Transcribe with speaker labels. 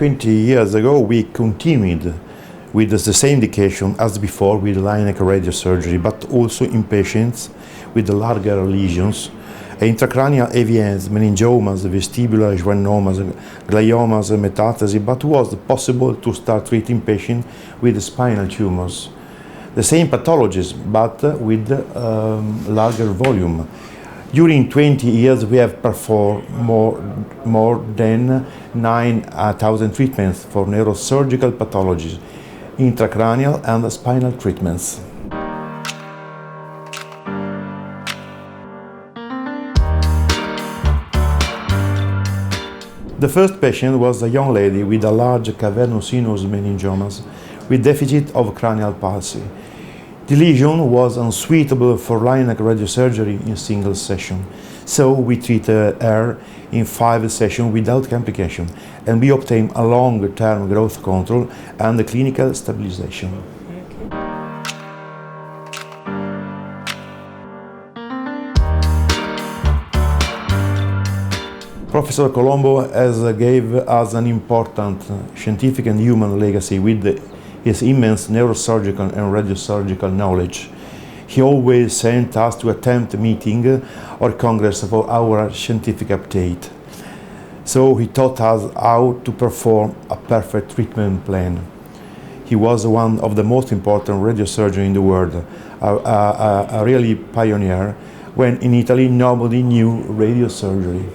Speaker 1: 20 years ago, we continued with the same indication as before with linear radiosurgery, but also in patients with larger lesions, intracranial AVNs, meningiomas, vestibular schwannomas, gliomas, metastases, but was possible to start treating patients with spinal tumors. The same pathologies, but with larger volume. During 20 years, we have performed more than 9,000 treatments for neurosurgical pathologies, intracranial and spinal treatments. The first patient was a young lady with a large cavernous sinus meningiomas with deficit of cranial palsy. The lesion was unsuitable for linear radiosurgery in single session, so we treated her in 5 sessions without complication, and we obtained a long-term growth control and a clinical stabilization. Professor Colombo has gave us an important scientific and human legacy with his immense neurosurgical and radiosurgical knowledge. He always sent us to attempt a meeting or congress for our scientific update. So he taught us how to perform a perfect treatment plan. He was one of the most important radiosurgeons in the world, a really pioneer, when in Italy nobody knew radiosurgery.